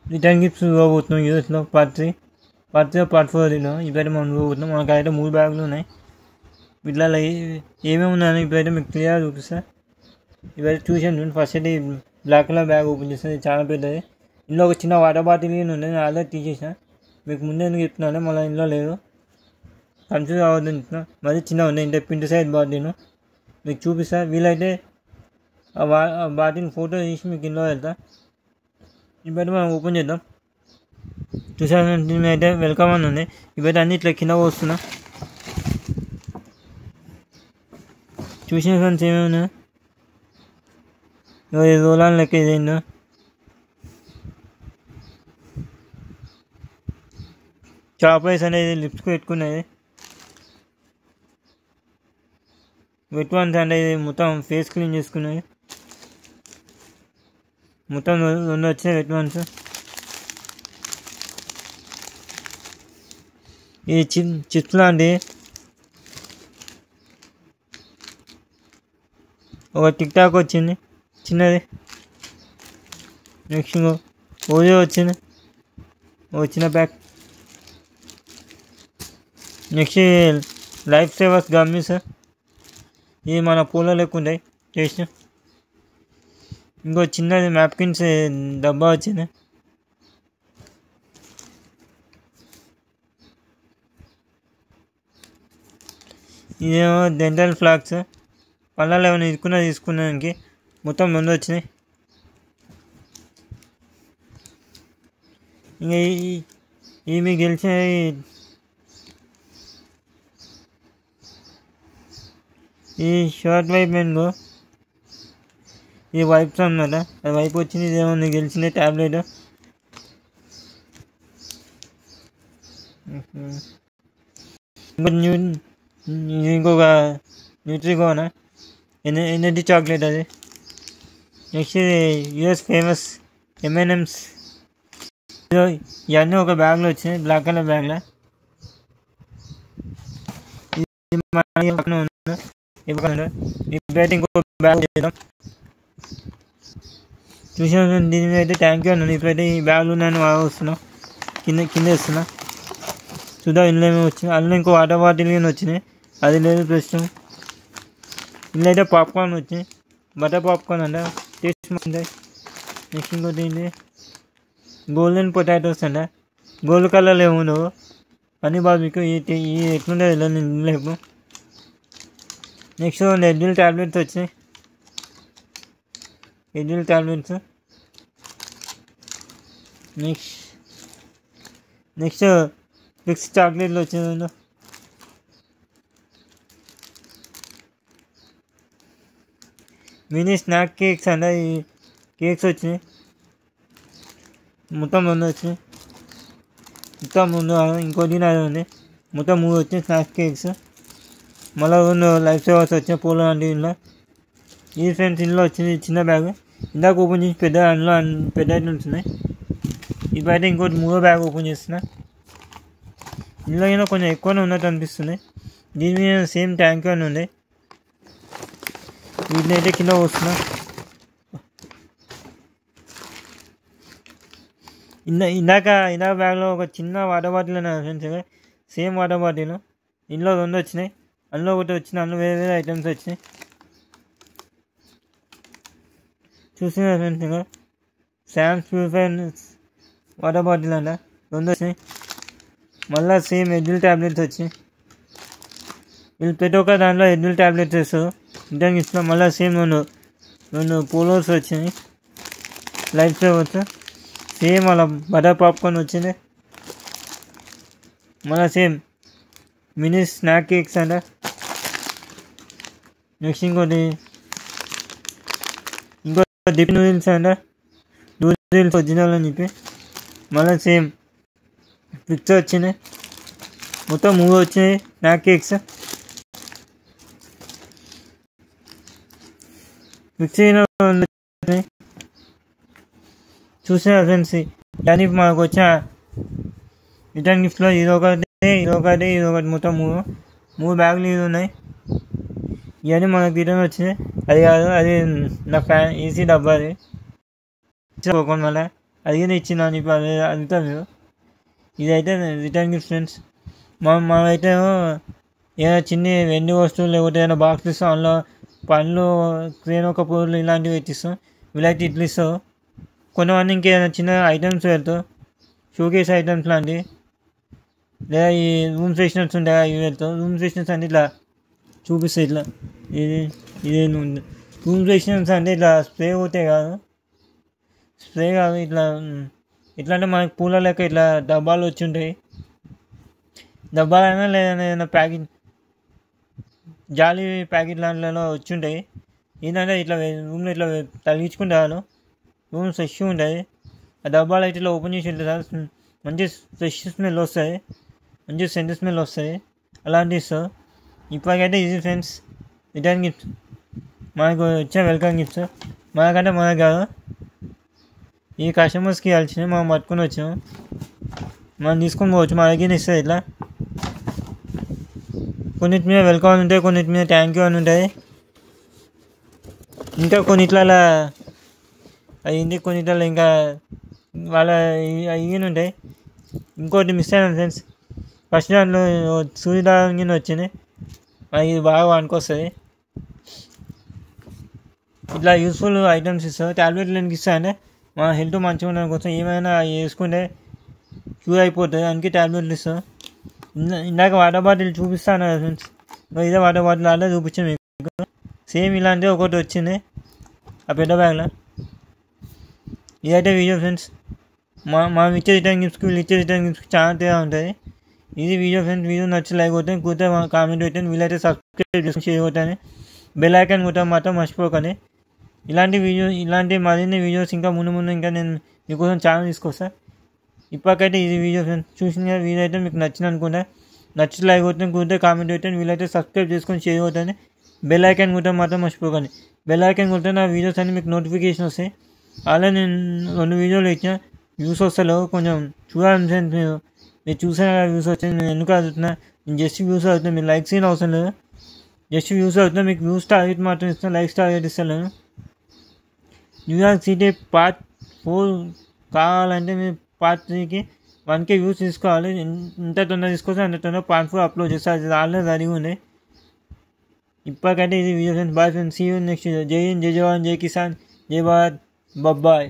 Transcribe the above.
Return gifts ఇవ్వబోతున్నాం యూఎస్లో part 3 part 4లో ఇప్పుడైతే మనం ఇవ్వబోతున్నాం. మనకైతే 3 బ్యాగులు ఉన్నాయి. వీటిలో ఏమేమి ఉన్నాయని ఇప్పుడైతే మీకు క్లియర్గా చూపిస్తా. ఇవైతే చూసాను చూడండి. ఫస్ట్ అయితే బ్లాక్ కలర్ బ్యాగ్ ఓపెన్ చేస్తుంది, చాలా పెద్దది. ఇందులో ఒక చిన్న వాటర్ బాటిల్ ఉంది, నేను ఆల్రెడీ తీసేసిన. మీకు ముందే ఎందుకు చెప్తున్నాను, మళ్ళీ ఇందులో లేదు, కన్ఫ్యూజ్ అవ్వద్దని చెప్తున్నా. మరి చిన్నగా ఉంది, ఇంత పిండి సైజ్ బాటిల్ మీకు చూపిస్తా. వీలైతే ఆ బాటిల్ ఫోటో తీసి మీకు ఇందులో వెళ్తా. ఇప్పుడైతే మనం ఓపెన్ చేద్దాం. చూసాను అయితే వెల్కమ్ అని ఉంది. ఇప్పుడైతే అన్ని ఇట్లా కింద పోస్తున్నా. చూసిన ఫ్రెండ్స్ ఏమేమి ఉన్నాయి, రోలాన్ లెక్క ఇదేందో చాప్లైస్ అనేది లిప్స్కి పెట్టుకునేది. వెట్ వన్స్ అనేది మొత్తం ఫేస్ క్లీన్ చేసుకునేది. మొత్తం 2 వచ్చినాయి వెట్ వన్స్. ఇది చిప్స్ లాంటివి. ఒక టిక్ టాక్ వచ్చింది చిన్నది. నెక్స్ట్ ఓరియో వచ్చింది, ఒక చిన్న pack. Next life savours gummies, ఇది మన పూల లెక్క ఉంటాయి టేస్ట్. ఇంకో చిన్నది మ్యాప్కిన్స్ డబ్బా వచ్చింది. ఇదేమో డెంటల్ ఫ్లాక్స్, పళ్ళలో ఏమైనా తీసుకున్నానికి. మొత్తం 2 వచ్చినాయి. ఇంకా ఈ మీకు గెలిచిన ఈ షార్ట్ వైప్ మెన్గో, ఈ వైప్స్ అన్నమాట. అది వైప్ వచ్చింది. ఇదేమో నీకు గెలిచింది ట్యాబ్లెట్. ఇంకొక న్యూట్రికోనా ఎనర్జీ చాక్లెట్ అది. Next US famous M&M's. ఇవన్నీ ఒక బ్యాగ్లో వచ్చినాయి, బ్లాక్ కలర్ బ్యాగ్లో. ఇప్పుడైతే ఇంకో బ్యాగ్ చేద్దాం. చూసాను దీని మీద అయితే థ్యాంక్ యూ అన్నాను. ఇప్పుడైతే ఈ బ్యాగ్లు నేను వస్తున్నాను, కింద వేస్తున్నా. చూద్దాం ఇందులో ఏమేమి వచ్చినాయి. అందులో ఇంకో వాటర్ బాటిల్ కానీ వచ్చినాయి, అది లేదు ప్రస్తుతం. ఇందులో అయితే పాప్కార్న్ వచ్చినాయి, బటర్ పాప్కార్న్ అంట, టేస్ట్ ఉంటాయి. నెక్స్ట్ ఇంకోటి ఏంటి, గోల్డెన్ పొటాటోస్ అంట, గోల్డ్ కలర్లో ఏముండవు అని బాబుకి ఈ ఎట్లుంటే లేపు. నెక్స్ట్ ఎడ్జిల్ ట్యాబ్లెట్స్ వచ్చినాయి, ఎడ్జిల్ ట్యాబ్లెట్స్. నెక్స్ట్ ఫిక్స్ చాక్లెట్లు వచ్చినాయి. మినీ స్నాక్ కేక్స్ అంట, ఈ కేక్స్ వచ్చినాయి. మొత్తం 2 వచ్చినాయి. మొత్తం 2, ఇంకోటి అది ఉంది. మొత్తం 3 వచ్చినాయి స్నాక్ కేక్స్. మళ్ళీ 2 లైఫ్ సేవర్స్ వచ్చినాయి పూల లాంటి. ఇంట్లో ఈ ఫ్రెండ్స్ ఇంట్లో వచ్చింది చిన్న బ్యాగ్. ఇందాక ఓపెన్ చేసి అందులో పెద్ద ఐటమ్స్ ఉన్నాయి. ఇప్పుడైతే ఇంకోటి 3వ బ్యాగ్ ఓపెన్ చేస్తున్నా. ఇందులో అయినా కొంచెం ఎక్కువనే ఉన్నట్టు అనిపిస్తుంది. దీని మీద సేమ్ ట్యాంక్ అని ఉంది. వీటిని అయితే కింద వస్తున్నా. ఇందాక బ్యాగ్లో ఒక చిన్న వాటర్ బాటిల్ అనే ఫ్రెండ్స్, సేమ్ వాటర్ బాటిల్. ఇందులో 2 వచ్చినాయి, అందులో ఒకటి వచ్చినాయి. అందులో వేరే ఐటమ్స్ వచ్చినాయి. చూస్తున్నారు ఫ్రెండ్స్, ఇంకా శామ్స్ ప్యూరిఫైర్ వాటర్ బాటిల్ అంట, 2 వచ్చినాయి. మళ్ళీ సేమ్ ఎడ్జిల్ ట్యాబ్లెట్స్ వచ్చాయి. వీళ్ళు ప్రతి ఒక్క దాంట్లో ఎడ్జిల్ ట్యాబ్లెట్స్ వేస్తారు. ఇంటికి ఇస్తున్నాం. మళ్ళీ సేమ్ 2 పోలోస్ వచ్చినాయి, లైఫ్ సేవర్స్. సేమ్ అలా బటర్ పాప్కార్న్ వచ్చింది. మళ్ళీ సేమ్ మినీ స్నాక్ కేక్స్ అంట. నెక్స్ట్ ఇంకో డిప్ నూడిల్స్ అంట, నూడిల్స్ ఒరిజినల్ అని చెప్పి. మళ్ళీ సేమ్ పిక్చర్ వచ్చినాయి. మొత్తం 3 వచ్చినాయి స్నాక్ కేక్స్. చూసిన ఫ్రెండ్స్, దానికి మనకు వచ్చిన రిటర్న్ గిఫ్ట్లో ఇదొకటి మొత్తం 3 బ్యాగులు ఇది ఉన్నాయి. ఇవన్నీ మనకు రిటర్న్ వచ్చినాయి. అది కాదు, అది నా ఏసీ డబ్బా. అది మళ్ళీ అడిగిన ఇచ్చినాను. ఇప్పుడు అది అడుగుతాను మీరు. ఇదైతే రిటర్న్ గిఫ్ట్ ఫ్రెండ్స్. మనమైతే ఏదైనా చిన్న వెండి వస్తువులు లేకపోతే ఏదైనా బాక్స్ ఇస్తాం, అందులో పండ్లు, క్రేన్ ఒక పూలు ఇలాంటివి ఇచ్చిస్తాం. వీలైతే ఇట్లా ఇస్తాం. కొంతమంది ఇంకేదైనా చిన్న ఐటమ్స్ పెడతాం, షోకేస్ ఐటమ్స్ లాంటివి, లేదా ఈ రూమ్ ఫ్రెషనర్స్ ఉంటాయి ఇవి పెడతాం. రూమ్ ఫ్రెషనర్స్ అంటే ఇట్లా చూపిస్తాయి, ఇట్లా ఇదే రూమ్ ఫ్రెషనర్స్ అంటే ఇట్లా స్ప్రే పోతాయి కాదు, స్ప్రే కాదు, ఇట్లా ఎట్లా అంటే మనకి పూల లెక్క ఇట్లా డబ్బాలు వచ్చి ఉంటాయి. డబ్బాలైనా లేదన్నా ఏదైనా ప్యాకెట్, జాలీ ప్యాకెట్ లాంటిలో వచ్చి ఉంటాయి. ఏంటంటే ఇట్లా రూమ్లో ఇట్లా తగిలించుకుంటారు, రూమ్ ఫ్రెష్గా ఉంటుంది. ఆ డబ్బాలు అయితే ఇట్లా ఓపెన్ చేసి ఉంటుంది, మంచి ఫ్రెష్ స్మెల్ వస్తాయి, మంచి సెంట్ స్మెల్ వస్తాయి. అలాంటివి ఇస్తాం. ఇప్పటికైతే ఇది ఫ్రెండ్స్ రిటర్న్ గిఫ్ట్. మనకు వచ్చే వెల్కమ్ గిఫ్ట్స్. మనకంటే మనకు కాదు, ఈ కస్టమర్స్కి ఇవ్వాల్సినవి మనం పట్టుకొని వచ్చాం. మనం తీసుకొని పోవచ్చు, మా దగ్గర ఇస్తుంది. ఇట్లా కొన్నిటి మీద వెల్కమ్ అని ఉంటాయి, కొన్నిటి మీద థ్యాంక్ యూ అని ఉంటాయి. ఇంకా కొన్నిట్లలో అయ్యింది, కొన్నిట్లలో ఇంకా వాళ్ళ ఇవి ఉంటాయి. ఇంకోటి మిస్ అయినా ఫ్రెండ్స్, ఫస్ట్ దాంట్లో సూర్యదారం కింద వచ్చింది, ఇది బాగా వాడుకొస్తుంది. ఇట్లా యూస్ఫుల్ ఐటమ్స్ ఇస్తారు. ట్యాబ్లెట్లు ఎందుకు ఇస్తా అంటే మన హెల్త్ మంచిగా ఉండడం కోసం, ఏమైనా వేసుకుంటే క్యూర్ అయిపోతుంది, అందుకే ట్యాబ్లెట్లు ఇస్తాం. ఇందాక వాటర్ బాటిల్ చూపిస్తాను కదా ఫ్రెండ్స్, ఇదే వాటర్ బాటిల్ అలా చూపించాను మీకు. సేమ్ ఇలాంటివి ఒకటి వచ్చింది ఆ పెద్ద బ్యాగ్లో. ఇదైతే వీడియో ఫ్రెండ్స్. మనం ఇచ్చే రిటర్న్ గిఫ్ట్స్కి, వీళ్ళు ఇచ్చే రిటర్న్ గిఫ్ట్స్కి చాలా తేడా ఉంటుంది. ఇది వీడియో ఫ్రెండ్స్. వీడియో నచ్చి లైక్ కొట్టాను, కూర్చొని కామెంట్ పెట్టాను, వీలైతే సబ్స్క్రైబ్ చేసుకుని షేర్ కొట్టాను, బెల్ ఐకాన్ కొట్టడం మాత్రం మర్చిపోకండి. ఇలాంటి మరిన్ని వీడియోస్ ఇంకా ముందు ఇంకా నేను మీకోసం ఛానల్ తీసుకొస్తాను. ఇప్పటికైతే ఇది వీడియో ఫ్రెండ్స్. చూసిన వీడియో అయితే మీకు నచ్చింది అనుకుంటా. నచ్చి లైక్ కొట్టాను, కూర్చొని కామెంట్ పెట్టాను, వీలైతే సబ్స్క్రైబ్ చేసుకొని షేర్ కొట్టాను, బెల్ ఐకాన్ కొట్టడం మాత్రం మర్చిపోకండి. బెల్ ఐకాన్ కొట్టే నా వీడియోస్ అన్ని మీకు నోటిఫికేషన్ వస్తాయి. అలా నేను 2 వీడియోలు ఇచ్చిన, వ్యూస్ వస్తలేవు, కొంచెం చూడాలని ఫ్రెండ్స్. మీరు చూసాను కదా వ్యూస్ వచ్చాయి, నేను ఎందుకు అడుగుతున్నా, నేను జస్ట్ వ్యూస్ అవుతున్నా, మీరు లైక్స్ ఏం అవసరం లేదు, జస్ట్ వ్యూస్ అవుతున్నా. మీకు వ్యూస్ టార్గెట్ మాత్రం ఇస్తాను, లైక్స్ టార్గెట్ ఇస్తాను. న్యూయార్క్ సిటీ పార్ట్ 4 కావాలంటే మీరు పార్ట్ 3కి 1K వ్యూస్ తీసుకోవాలి. ఎంత తొందర తీసుకొస్తే అంత తొందర పార్ట్ 4 అప్లోడ్ చేస్తారు. అది ఆల్రెడీ రెడీ ఉంది. ఇప్పటికైతే ఇది video friends. Bye friends, see you next video. జై హింద్, జై జవాన్, జై కిసాన్, జై భారత్, బాయ్.